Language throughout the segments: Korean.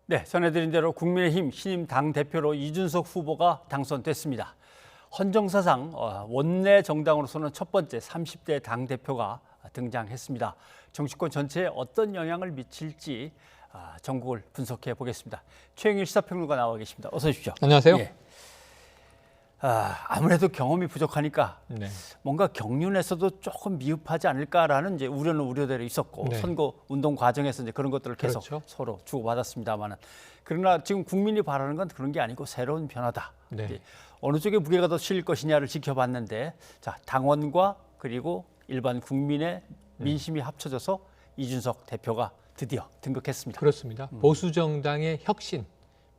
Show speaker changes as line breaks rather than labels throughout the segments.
네, 전해드린 대로 국민의힘 신임 당대표로 이준석 후보가 당선됐습니다. 헌정사상 원내 정당으로서는 첫 번째 30대 당대표가 등장했습니다. 정치권 전체에 어떤 영향을 미칠지 전국을 분석해 보겠습니다. 최영일 시사평론가 나와 계십니다. 어서 오십시오.
안녕하세요.
예. 아무래도 경험이 부족하니까 뭔가 경륜에서도 조금 미흡하지 않을까라는 이제 우려는 우려대로 있었고 선거 운동 과정에서 이제 그런 것들을 계속 서로 주고받았습니다만은 그러나 지금 국민이 바라는 건 그런 게 아니고 새로운 변화다. 어느 쪽에 무게가 더 실릴 것이냐를 지켜봤는데 자, 당원과 그리고 일반 국민의 민심이 합쳐져서 이준석 대표가 드디어 등극했습니다.
그렇습니다. 보수 정당의 혁신,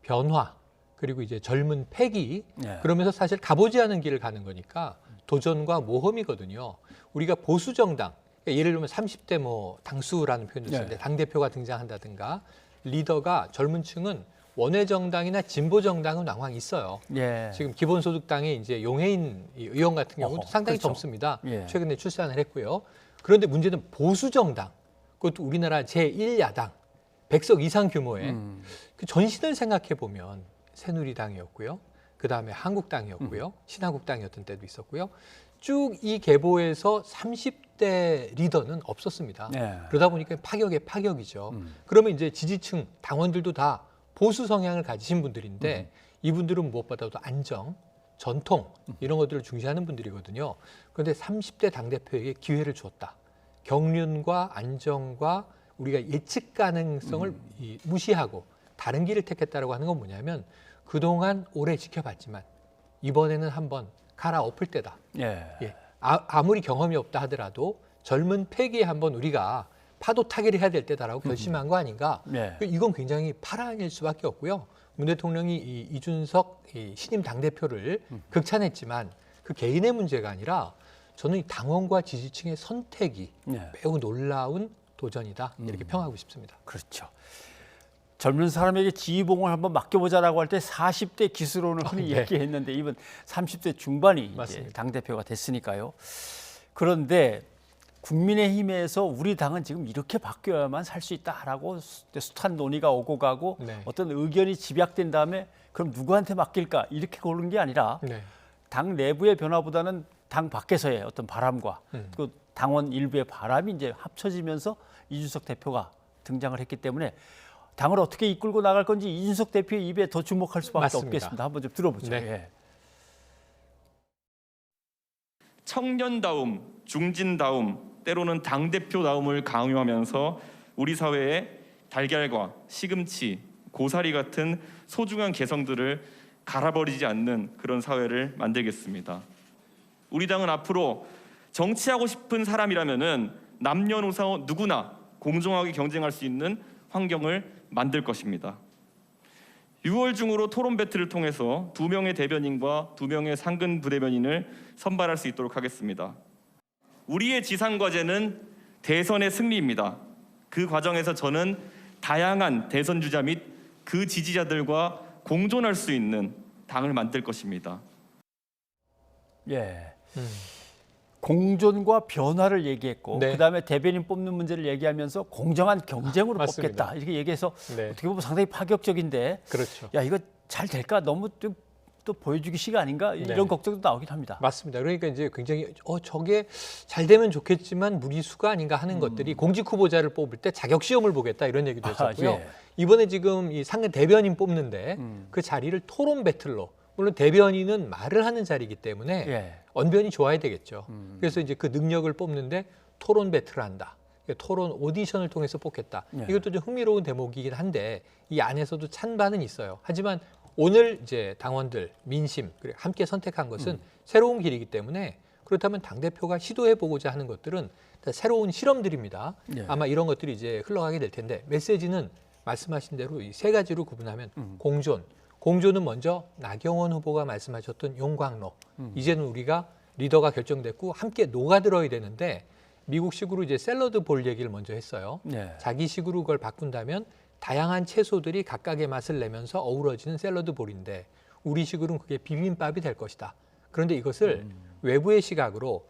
변화, 그리고 이제 젊은 패기, 그러면서 사실 가보지 않은 길을 가는 거니까 도전과 모험이거든요. 우리가 보수 정당, 그러니까 예를 들면 30대 당수라는 표현도 쓰는데 당대표가 등장한다든가 리더가 젊은 층은 원외 정당이나 진보 정당은 왕왕 있어요. 지금 기본소득당의 이제 용해인 의원 같은 경우도 상당히 젊습니다. 최근에 출산을 했고요. 그런데 문제는 보수 정당, 그것도 우리나라 제1야당, 100석 이상 규모의 그 전신을 생각해 보면 새누리당이었고요. 그다음에 한국당이었고요. 신한국당이었던 때도 있었고요. 쭉 이 계보에서 30대 리더는 없었습니다. 그러다 보니까 파격의 파격이죠. 그러면 이제 지지층 당원들도 다 보수 성향을 가지신 분들인데 이분들은 무엇보다도 안정, 전통 이런 것들을 중시하는 분들이거든요. 그런데 30대 당대표에게 기회를 주었다. 경륜과 안정과 우리가 예측 가능성을 무시하고 다른 길을 택했다라고 하는 건 뭐냐면 그동안 오래 지켜봤지만 이번에는 한번 갈아엎을 때다. 아무리 경험이 없다 하더라도 젊은 패기에 한번 우리가 파도 타기를 해야 될 때다라고 결심한 거 아닌가. 이건 굉장히 파란일 수밖에 없고요. 문 대통령이 이준석 신임 당대표를 극찬했지만 그 개인의 문제가 아니라 저는 이 당원과 지지층의 선택이 매우 놀라운 도전이다. 이렇게 평하고 싶습니다.
그렇죠. 젊은 사람에게 지휘봉을 한번 맡겨보자라고 할 때 40대 기수로는 흔히 얘기했는데 이번 30대 중반이 이제 당대표가 됐으니까요. 그런데 국민의힘에서 우리 당은 지금 이렇게 바뀌어야만 살 수 있다라고 숱한 논의가 오고 가고 어떤 의견이 집약된 다음에 그럼 누구한테 맡길까 이렇게 고른 게 아니라 당 내부의 변화보다는 당 밖에서의 어떤 바람과 또 당원 일부의 바람이 이제 합쳐지면서 이준석 대표가 등장을 했기 때문에 당을 어떻게 이끌고 나갈 건지 이준석 대표의 입에 더 주목할 수밖에 없겠습니다. 한번 좀 들어보죠.
청년다움, 중진다움, 때로는 당대표다움을 강요하면서 우리 사회의 달걀과 시금치, 고사리 같은 소중한 개성들을 갈아버리지 않는 그런 사회를 만들겠습니다. 우리 당은 앞으로 정치하고 싶은 사람이라면은 남녀노소 누구나 공정하게 경쟁할 수 있는 환경을 만들 것입니다. 6월 중으로 토론 배틀을 통해서 2명의 대변인과 2명의 상근 부대변인을 선발할 수 있도록 하겠습니다. 우리의 지상 과제는 대선의 승리입니다. 그 과정에서 저는 다양한 대선 주자 및 그 지지자들과 공존할 수 있는 당을 만들 것입니다.
공존과 변화를 얘기했고 그다음에 대변인 뽑는 문제를 얘기하면서 공정한 경쟁으로 뽑겠다 이렇게 얘기해서 어떻게 보면 상당히 파격적인데 야 이거 잘 될까 너무 또 보여주기 시가 아닌가 이런 걱정도 나오긴 합니다.
맞습니다. 그러니까 이제 굉장히 저게 잘 되면 좋겠지만 무리수가 아닌가 하는 것들이 공직 후보자를 뽑을 때 자격 시험을 보겠다 이런 얘기도 했었고요. 이번에 지금 이 상근 대변인 뽑는데 그 자리를 토론 배틀로 물론 대변인은 말을 하는 자리이기 때문에 언변이 좋아야 되겠죠. 그래서 이제 그 능력을 뽑는데 토론 배틀을 한다. 토론 오디션을 통해서 뽑겠다. 이것도 좀 흥미로운 대목이긴 한데 이 안에서도 찬반은 있어요. 하지만 오늘 이제 당원들 민심 그리고 함께 선택한 것은 새로운 길이기 때문에 그렇다면 당대표가 시도해보고자 하는 것들은 다 새로운 실험들입니다. 아마 이런 것들이 이제 흘러가게 될 텐데 메시지는 말씀하신 대로 이 세 가지로 구분하면 공존은 먼저 나경원 후보가 말씀하셨던 용광로. 이제는 우리가 리더가 결정됐고 함께 녹아들어야 되는데 미국식으로 이제 샐러드 볼 얘기를 먼저 했어요. 자기식으로 그걸 바꾼다면 다양한 채소들이 각각의 맛을 내면서 어우러지는 샐러드 볼인데 우리식으로는 그게 비빔밥이 될 것이다. 그런데 이것을 외부의 시각으로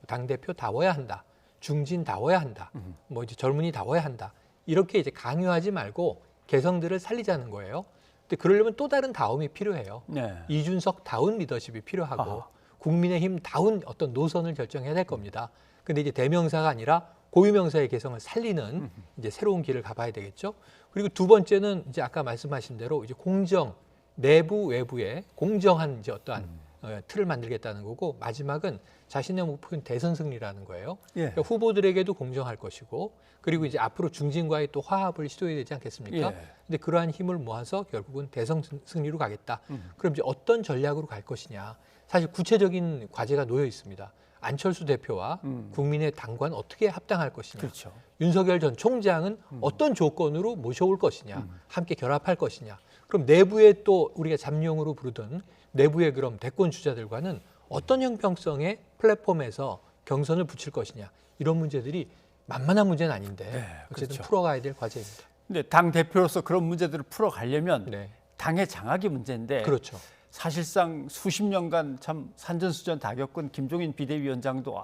당대표다워야 한다. 중진다워야 한다. 뭐 이제 젊은이다워야 한다. 이렇게 이제 강요하지 말고 개성들을 살리자는 거예요. 근데 그러려면 또 다른 다움이 필요해요.
네.
이준석 다운 리더십이 필요하고
아하.
국민의힘 다운 어떤 노선을 결정해야 될 겁니다. 근데 이제 대명사가 아니라 고유명사의 개성을 살리는 이제 새로운 길을 가봐야 되겠죠. 그리고 두 번째는 이제 아까 말씀하신 대로 이제 공정, 내부 외부의 공정한 이제 어떠한 틀을 만들겠다는 거고, 마지막은 자신의 목표는 대선 승리라는 거예요.
예.
그러니까 후보들에게도 공정할 것이고, 그리고 이제 앞으로 중진과의 또 화합을 시도해야 되지 않겠습니까?
예.
근데 그러한 힘을 모아서 결국은 대선 승리로 가겠다. 그럼 이제 어떤 전략으로 갈 것이냐? 사실 구체적인 과제가 놓여 있습니다. 안철수 대표와 국민의 당과는 어떻게 합당할 것이냐.
그렇죠.
윤석열 전 총장은 어떤 조건으로 모셔올 것이냐. 함께 결합할 것이냐. 그럼 내부에 또 우리가 잠룡으로 부르던 내부의 그럼 대권 주자들과는 어떤 형평성의 플랫폼에서 경선을 붙일 것이냐. 이런 문제들이 만만한 문제는 아닌데
네,
어쨌든
그렇죠.
풀어가야 될 과제입니다.
근데 당 대표로서 그런 문제들을 풀어가려면
네,
당의 장악이 문제인데
그렇죠.
사실상 수십 년간 참 산전수전 다 겪은 김종인 비대위원장도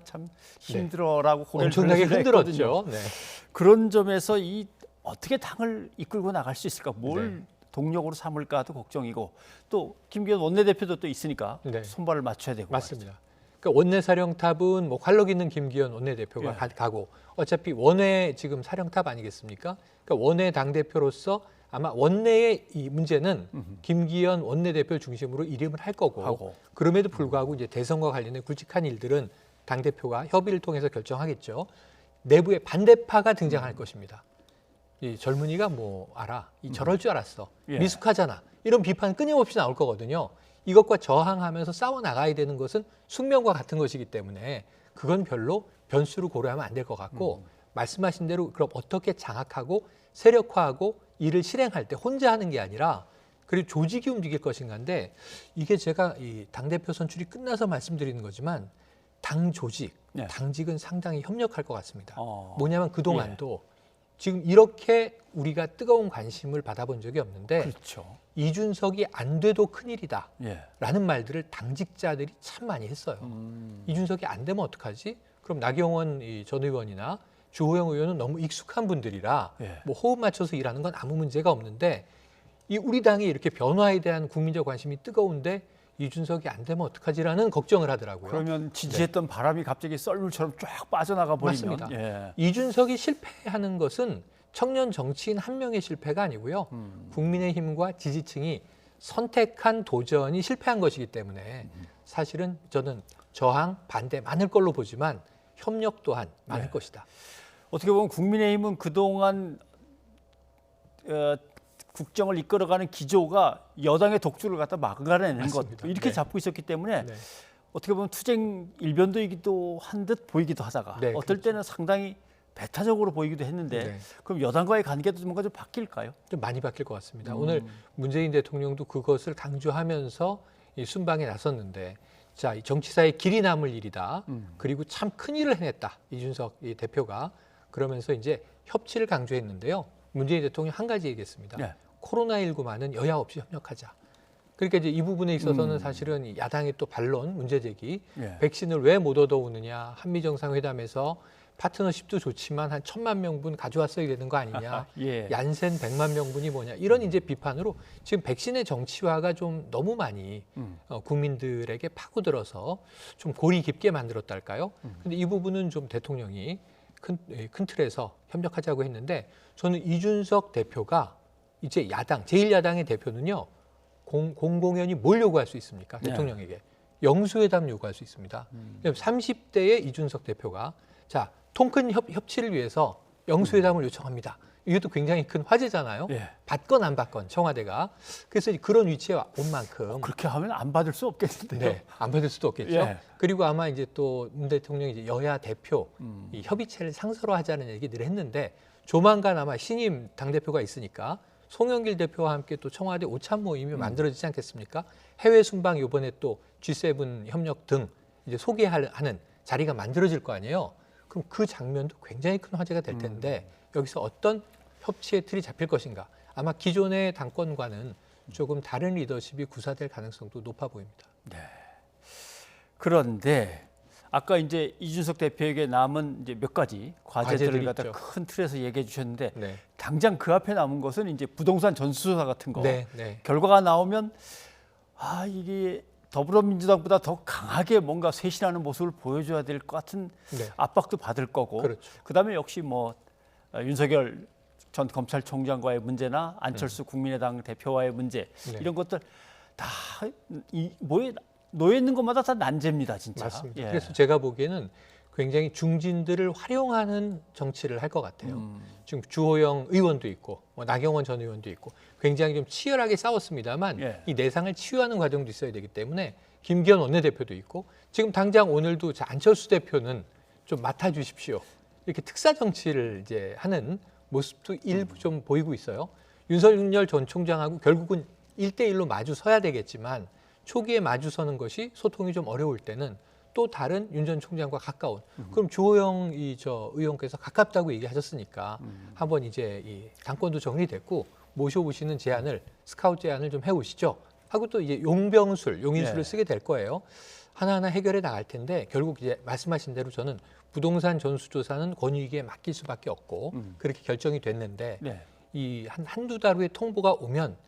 참 힘들어라고 고개를
엄청나게
들었거든요.
힘들었죠. 네.
그런 점에서 이 어떻게 당을 이끌고 나갈 수 있을까? 뭘
네.
동력으로 삼을까도 걱정이고, 또 김기현 원내대표도 또 있으니까
네.
손발을 맞춰야 되고
맞습니다. 그러니까 원내 사령탑은 뭐 활력 있는 김기현 원내대표가
예.
가고, 어차피 원내 지금 사령탑 아니겠습니까? 그러니까 원내 당 대표로서 아마 원내의 이 문제는 김기현 원내대표 중심으로 일임을 할 거고,
하고.
그럼에도 불구하고 이제 대선과 관련된 굵직한 일들은 당 대표가 협의를 통해서 결정하겠죠. 내부에 반대파가 등장할 것입니다. 이 젊은이가 뭐 알아? 저럴 줄 알았어.
예.
미숙하잖아. 이런 비판 끊임없이 나올 거거든요. 이것과 저항하면서 싸워 나가야 되는 것은 숙명과 같은 것이기 때문에 그건 별로 변수로 고려하면 안 될 것 같고, 말씀하신 대로 그럼 어떻게 장악하고 세력화하고 일을 실행할 때 혼자 하는 게 아니라 그리고 조직이 움직일 것인가인데, 이게 제가 이 당대표 선출이 끝나서 말씀드리는 거지만 당 조직,
네.
당직은 상당히 협력할 것 같습니다.
어.
뭐냐면 그동안도 지금 이렇게 우리가 뜨거운 관심을 받아본 적이 없는데,
그렇죠.
이준석이 안 돼도 큰일이다
예.
라는 말들을 당직자들이 참 많이 했어요. 이준석이 안 되면 어떡하지? 그럼 나경원 전 의원이나 주호영 의원은 너무 익숙한 분들이라
예.
뭐 호흡 맞춰서 일하는 건 아무 문제가 없는데, 이 우리 당이 이렇게 변화에 대한 국민적 관심이 뜨거운데 이준석이 안 되면 어떡하지라는 걱정을 하더라고요.
그러면 지지했던 바람이 갑자기 썰물처럼 쫙 빠져나가 버리면
맞습니다.
예.
이준석이 실패하는 것은 청년 정치인 한 명의 실패가 아니고요. 국민의힘과 지지층이 선택한 도전이 실패한 것이기 때문에 사실은 저는 저항, 반대 많을 걸로 보지만 협력 또한 많을 것이다.
어떻게 보면 국민의힘은 그동안 국정을 이끌어가는 기조가 여당의 독주를 갖다 막아내는
맞습니다.
것, 이렇게
네.
잡고 있었기 때문에
네.
어떻게 보면 투쟁 일변도이기도 한 듯 보이기도 하다가
네,
어떨
그렇죠.
때는 상당히 배타적으로 보이기도 했는데
네.
그럼 여당과의 관계도 뭔가 좀 바뀔까요?
좀 많이 바뀔 것 같습니다. 오늘 문재인 대통령도 그것을 강조하면서 이 순방에 나섰는데, 자, 이 정치사의 길이 남을 일이다. 그리고 참 큰 일을 해냈다. 이준석 이 대표가. 그러면서 이제 협치를 강조했는데요. 문재인 대통령 한 가지 얘기했습니다.
네.
코로나19만은 여야 없이 협력하자. 그러니까 이제 이 부분에 있어서는 사실은 이 야당의 또 반론, 문제 제기,
예.
백신을 왜 못 얻어오느냐, 한미 정상회담에서 파트너십도 좋지만 한 1,000만 명분 가져왔어야 되는 거 아니냐,
예.
얀센 100만 명분이 뭐냐, 이런 이제 비판으로 지금 백신의 정치화가 좀 너무 많이 국민들에게 파고들어서 좀 골이 깊게 만들었달까요? 근데 이 부분은 좀 대통령이 큰 틀에서 협력하자고 했는데, 저는 이준석 대표가 이제 야당, 제1야당의 대표는요, 공공연히 뭘 요구할 수 있습니까?
네.
대통령에게. 영수회담 요구할 수 있습니다. 30대의 이준석 대표가 자, 통큰 협치를 위해서 영수회담을 요청합니다. 이것도 굉장히 큰 화제잖아요.
예.
받건 안 받건 청와대가. 그래서 그런 위치에 온 만큼
그렇게 하면 안 받을 수 없겠는데요.
네, 안 받을 수도 없겠죠.
예.
그리고 아마 이제 또 문 대통령이 이제 여야 대표 이 협의체를 상서로 하자는 얘기들을 했는데, 조만간 아마 신임 당 대표가 있으니까 송영길 대표와 함께 또 청와대 오찬 모임이 만들어지지 않겠습니까? 해외 순방 이번에 또 G7 협력 등 이제 소개하는 자리가 만들어질 거 아니에요. 그럼 그 장면도 굉장히 큰 화제가 될 텐데 여기서 어떤 협치의 틀이 잡힐 것인가? 아마 기존의 당권과는 조금 다른 리더십이 구사될 가능성도 높아 보입니다.
네. 그런데 아까 이제 이준석 대표에게 남은 이제 몇 가지 과제들을
과제들이
갖다
있죠.
큰 틀에서 얘기해 주셨는데
네.
당장 그 앞에 남은 것은 이제 부동산 전수조사 같은 거.
네, 네.
결과가 나오면 이게 더불어민주당보다 더 강하게 뭔가 쇄신하는 모습을 보여줘야 될 것 같은
네.
압박도 받을 거고.
그렇죠.
그다음에 역시 뭐 윤석열 전 검찰총장과의 문제나 안철수 국민의당 대표와의 문제
네.
이런 것들 다 놓여 있는 것마다 다 난제입니다, 진짜.
맞습니다.
예.
그래서 제가 보기에는 굉장히 중진들을 활용하는 정치를 할 것 같아요. 지금 주호영 의원도 있고 뭐 나경원 전 의원도 있고 굉장히 좀 치열하게 싸웠습니다만
예.
이 내상을 치유하는 과정도 있어야 되기 때문에 김기현 원내대표도 있고 지금 당장 오늘도 안철수 대표는 좀 맡아주십시오. 이렇게 특사 정치를 이제 하는 모습도 일부 좀 보이고 있어요. 윤석열 전 총장하고 결국은 1대1로 마주 서야 되겠지만 초기에 마주 서는 것이 소통이 좀 어려울 때는 또 다른 윤 전 총장과 가까운 그럼 주호영 의원께서 가깝다고 얘기하셨으니까 한번 이제 이 당권도 정리됐고 모셔보시는 제안을 스카우트 제안을 좀 해오시죠 하고 또 이제 용인술을
예.
쓰게 될 거예요. 하나하나 해결해 나갈 텐데 결국 이제 말씀하신 대로 저는 부동산 전수조사는 권익위에 맡길 수밖에 없고 그렇게 결정이 됐는데
네.
이 한두 달 후에 통보가 오면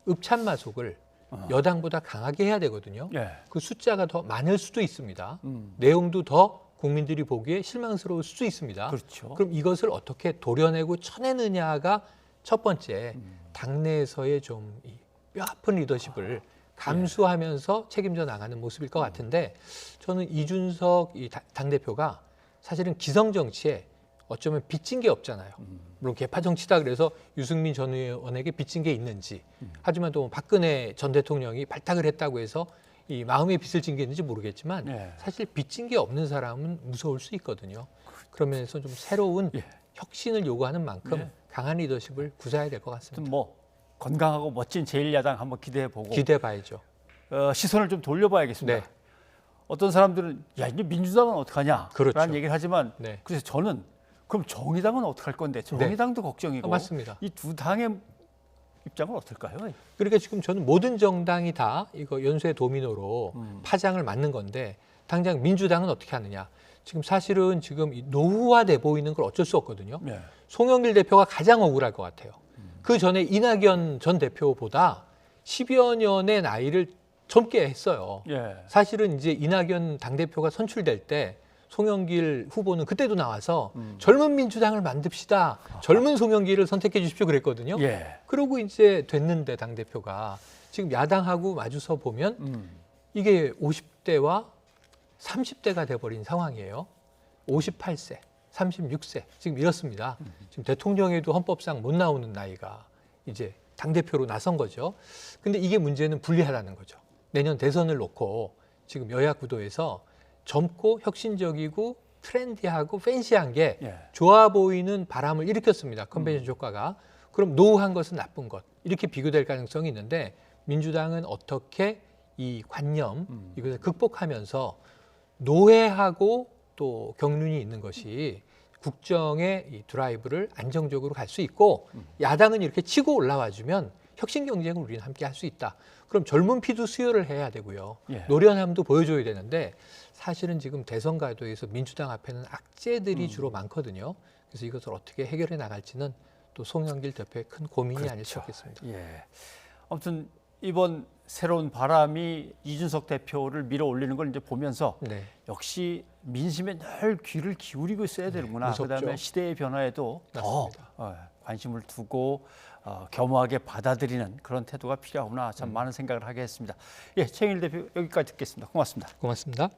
읍참마속을 여당보다 강하게 해야 되거든요.
예.
그 숫자가 더 많을 수도 있습니다. 내용도 더 국민들이 보기에 실망스러울 수도 있습니다.
그렇죠.
그럼 이것을 어떻게 도려내고 쳐내느냐가 첫 번째 당내에서의 좀 뼈아픈 리더십을 감수하면서 책임져 나가는 모습일 것 같은데 저는 이준석 당대표가 사실은 기성 정치에 어쩌면 빚진 게 없잖아요. 물론 개파 정치다 그래서 유승민 전 의원에게 빚진 게 있는지 하지만 또 박근혜 전 대통령이 발탁을 했다고 해서 이 마음의 빚을 진 게 있는지 모르겠지만
예.
사실 빚진 게 없는 사람은 무서울 수 있거든요. 그러면서 좀 새로운
예.
혁신을 요구하는 만큼
예.
강한 리더십을 구사해야 될 것 같습니다.
아무튼 뭐 건강하고 멋진 제1야당 한번 기대해 보고
기대해 봐야죠.
시선을 좀 돌려봐야겠습니다.
네.
어떤 사람들은 야 이제 민주당은 어떡하냐
그렇죠.
라는 얘기를 하지만
네.
그래서 저는 그럼 정의당은 어떡할 건데 정의당도 걱정이고
맞습니다.
이 두 당의 입장은 어떨까요?
그러니까 지금 저는 모든 정당이 다 이거 연쇄 도미노로 파장을 맞는 건데 당장 민주당은 어떻게 하느냐. 지금 사실은 지금 이 노후화돼 보이는 걸 어쩔 수 없거든요.
네.
송영길 대표가 가장 억울할 것 같아요. 그 전에 이낙연 전 대표보다 10여 년의 나이를 젊게 했어요.
예.
사실은 이제 이낙연 당대표가 선출될 때 송영길 후보는 그때도 나와서 젊은 민주당을 만듭시다. 젊은 송영길을 선택해 주십시오 그랬거든요.
예.
그러고 이제 됐는데 당대표가 지금 야당하고 마주서 보면 이게 50대와 30대가 돼버린 상황이에요. 58세, 36세 지금 이렇습니다. 지금 대통령에도 헌법상 못 나오는 나이가 이제 당대표로 나선 거죠. 근데 이게 문제는 불리하다는 거죠. 내년 대선을 놓고 지금 여야 구도에서 젊고 혁신적이고 트렌디하고 팬시한 게
예.
좋아 보이는 바람을 일으켰습니다. 컨벤션 효과가. 그럼 노후한 것은 나쁜 것. 이렇게 비교될 가능성이 있는데 민주당은 어떻게 이 관념 이것을 극복하면서 노회하고 또 경륜이 있는 것이 국정의 이 드라이브를 안정적으로 갈 수 있고 야당은 이렇게 치고 올라와 주면 혁신 경쟁을 우리는 함께 할 수 있다. 그럼 젊은 피도 수혈을 해야 되고요.
예.
노련함도 보여줘야 되는데 사실은 지금 대선 가도에서 민주당 앞에는 악재들이 주로 많거든요. 그래서 이것을 어떻게 해결해 나갈지는 또 송영길 대표의 큰 고민이 아닐 수 없겠습니다.
예. 아무튼 이번 새로운 바람이 이준석 대표를 밀어 올리는 걸 이제 보면서
네.
역시 민심에 늘 귀를 기울이고 있어야 되는구나.
무섭죠.
그다음에 시대의 변화에도
맞습니다.
더 관심을 두고 겸허하게 받아들이는 그런 태도가 필요하구나. 참 많은 생각을 하게 했습니다. 예, 최영일 대표 여기까지 듣겠습니다. 고맙습니다.
고맙습니다.